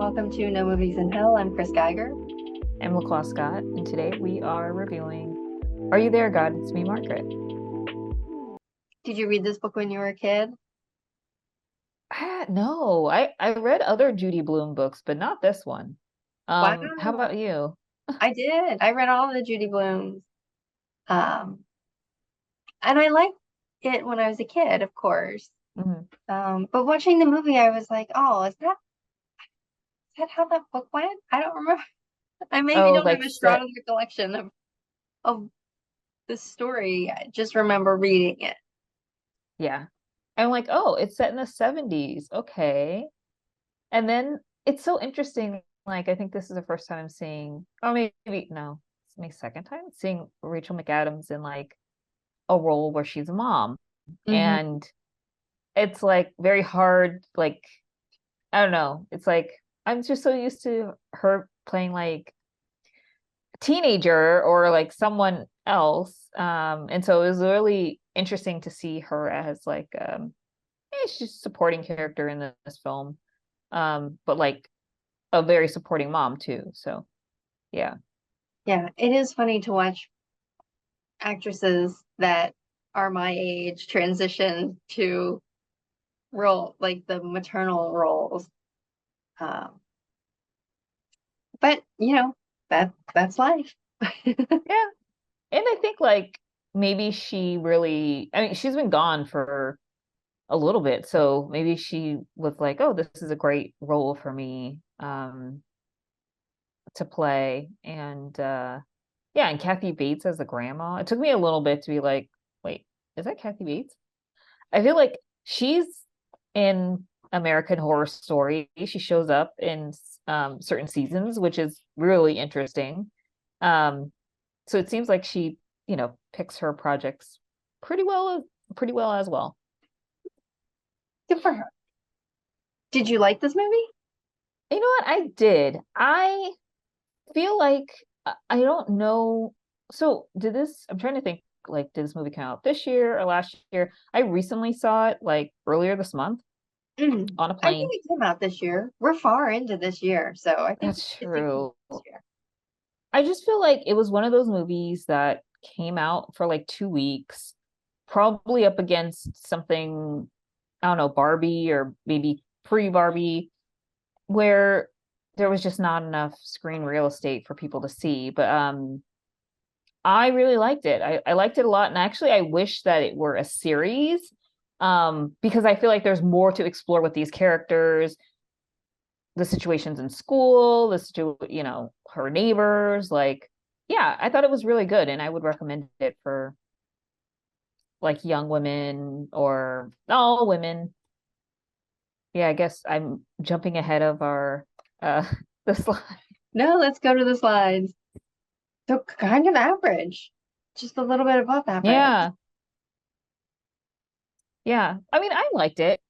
welcome to No Movies in Hell. I'm Chris Geiger. I'm LaClaw Scott, and today we are reviewing Are You There, God? It's Me, Margaret. Did you read this book when you were a kid? No, I read other Judy Blume books, but not this one. How Wow, about you? I did. I read all of the Judy Blumes. Um, and I liked it when I was a kid, of course. Mhm. But watching the movie, I was like, oh, is that how that book went? I don't remember. I maybe Oh, don't have like a set, strong recollection of the story. I just remember reading it. yeah. I'm like, oh, it's set in the 70s. Okay. And then it's so interesting. Like, I think this is the first time I'm seeing, oh, maybe no, it's my second time seeing Rachel McAdams in like a role where she's a mom. Hmm. And it's like very hard, like I don't know. It's like I'm just so used to her playing like a teenager or like someone else. And so it was really interesting to see her as like she's a supporting character in this film. But like a very supporting mom too. So yeah. Yeah, it is funny to watch actresses that are my age transition to role like the maternal roles. Um, but that's life. Yeah. And I think like maybe she really I mean she's been gone for a little bit. So maybe she was like, oh, this is a great role for me. To play. And yeah, and Kathy Bates as the grandma. It took me a little bit to be like, wait, is that Kathy Bates? I feel like she's in American Horror Story. She shows up in certain seasons, which is really interesting. Um, so it seems like she, picks her projects pretty well, pretty well as well. Good for her. Did you like this movie? You know what? I did. I feel like I don't know. So did this? I'm trying to think. Like, did this movie come out this year or last year? I recently saw it like earlier this month on a I think plane. it came out this year. We're far into this year, so I think That's it came out true. this year. I just feel like it was one of those movies that came out for like 2 weeks, probably up against something, I don't know, Barbie or maybe pre-Barbie, where there was just not enough screen real estate for people to see. But I really liked it. I liked it a lot. And actually, I wish that it were a series because I feel like there's more to explore with these characters, the situations in school, her neighbors. Like, yeah, I thought it was really good. And I would recommend it for like young women or all women. Yeah, I guess I'm jumping ahead of our the slide. No, let's go to the slides. So kind of average, just a little bit above average. Yeah, yeah. I mean, I liked it.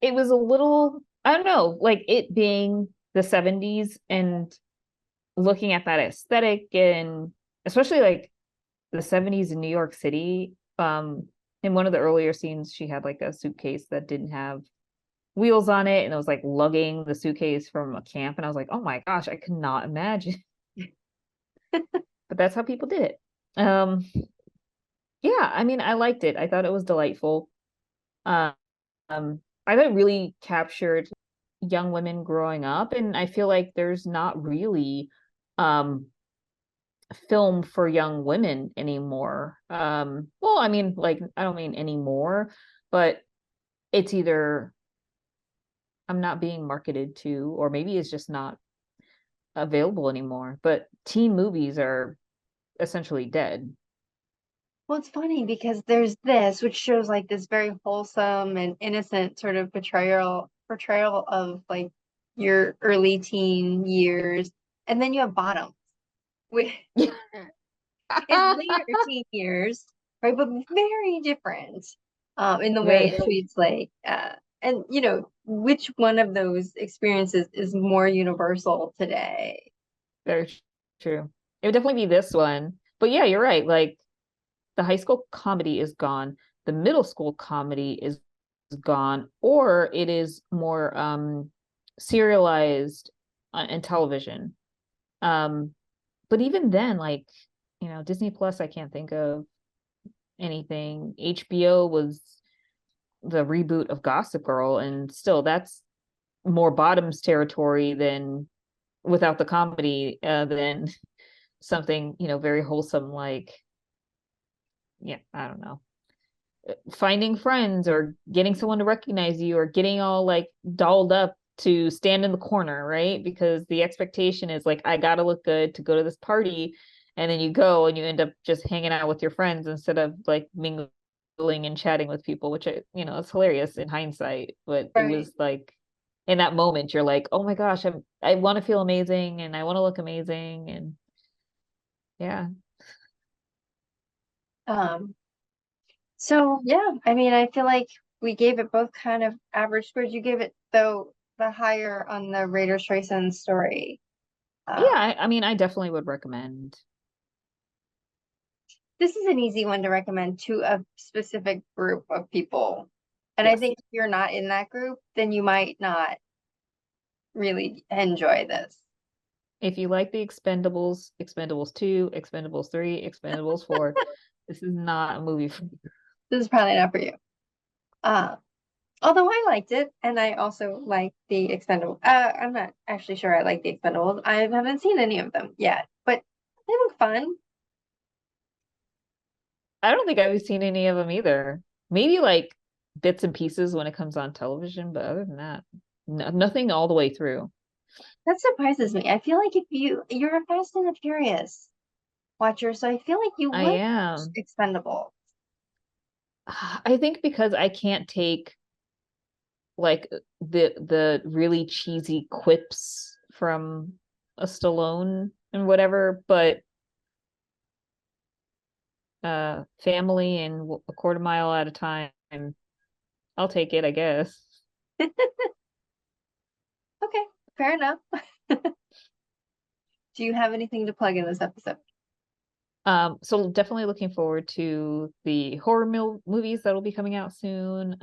It was a little, I don't know, like it being the 70s and looking at that aesthetic and especially like the 70s in New York City. In one of the earlier scenes, she had like a suitcase that didn't have wheels on it and it was like lugging the suitcase from a camp. And I was like, oh my gosh, I could not imagine. But that's how people did it. Yeah, I mean, I liked it. I thought it was delightful. Um, I thought it really captured young women growing up, and I feel like there's not really um film for young women anymore. Well, I mean, like I don't mean anymore, but it's either I'm not being marketed to, or maybe it's just not available anymore. But teen movies are essentially dead. Well, it's funny because there's this, which shows like this very wholesome and innocent sort of portrayal of like your early teen years, and then you have Bottoms, which is later teen years, right? But very different, in the way in Very, which it's like, and which one of those experiences is more universal today? very true. It would definitely be this one. But yeah, you're right. Like the high school comedy is gone, the middle school comedy is gone, or it is more serialized and television. But even then, like, Disney Plus, I can't think of anything. HBO was the reboot of Gossip Girl, and still that's more bottoms territory than without the comedy than something, very wholesome like, yeah, I don't know, finding friends or getting someone to recognize you or getting all like dolled up to stand in the corner, right? Because the expectation is like, I gotta look good to go to this party. And then you go and you end up just hanging out with your friends instead of like mingling and chatting with people, which it's hilarious in hindsight. But it Right. was like in that moment, you're like, oh my gosh, I want to feel amazing and I want to look amazing. And yeah. Um, so yeah, I mean, I feel like we gave it both kind of average scores. You gave it though the higher on the Raiders Choice and story. Yeah, Um, I mean, I definitely would recommend. this is an easy one to recommend to a specific group of people. And I Yes. think if you're not in that group, then you might not really enjoy this. If you like the Expendables, Expendables 2, Expendables 3, Expendables 4, this is not a movie for you. This is probably not for you. Uh, Although I liked it, and I also like the Expendables. I'm not actually sure I like the Expendables. I haven't seen any of them yet, but they look fun. I don't think I've seen any of them either. Maybe like bits and pieces when it comes on television, but other than that, nothing all the way through. That surprises me. I feel like if you're a Fast and the Furious watcher, so I feel like you I would watch am. Expendables. I think because I can't take like the really cheesy quips from a Stallone and whatever, but family and a quarter mile at a time, I'll take it, I guess. Okay, fair enough. Do you have anything to plug in this episode? So definitely looking forward to the horror movies that'll be coming out soon.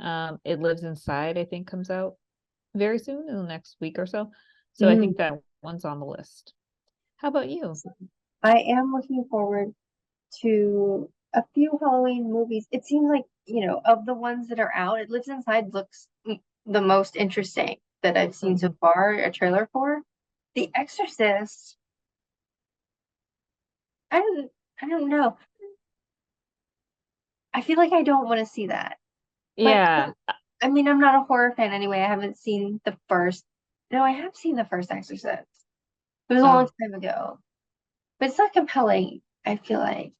It Lives Inside, I think, comes out very soon in the next week or so. So I Mm. think that one's on the list. How about you? I am looking forward to a few Halloween movies. It seems like, of the ones that are out, It Lives Inside looks the most interesting that I've seen so Mhm. far, a trailer for. The Exorcist, I don't I don't know. I feel like I don't want to see that. But Yeah, I mean, I'm not a horror fan anyway. I haven't seen the first. No, I have seen the first Exorcist. It was a long oh. time ago. But it's not compelling, I feel like.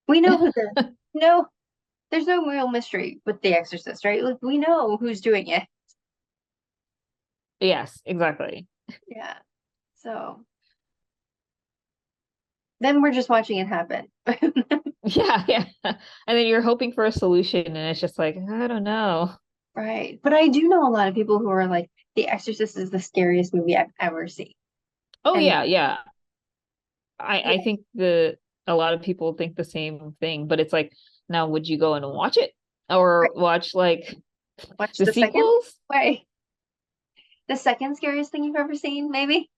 We know who the no, there's no real mystery with The Exorcist, right? Like we know who's doing it. Yes, exactly. Yeah. So then we're just watching it happen. Yeah, yeah. And then you're hoping for a solution, and it's just like, I don't know. Right. But I do know a lot of people who are like, The Exorcist is the scariest movie I've ever seen. Oh And yeah, yeah. I yeah, think the a lot of people think the same thing, but it's like, now would you go and watch it or right. watch like Watch the the second sequels? way. The second scariest thing you've ever seen, maybe?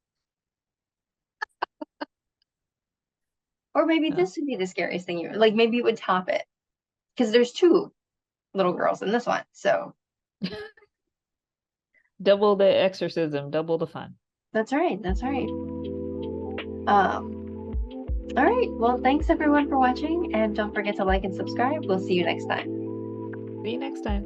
Or maybe No. this would be the scariest thing you like maybe it would top it. Because there's two little girls in this one. So Double the exorcism, double the fun. that's right. That's right. All right. Well, thanks everyone for watching, and don't forget to like and subscribe. We'll see you next time. See you next time.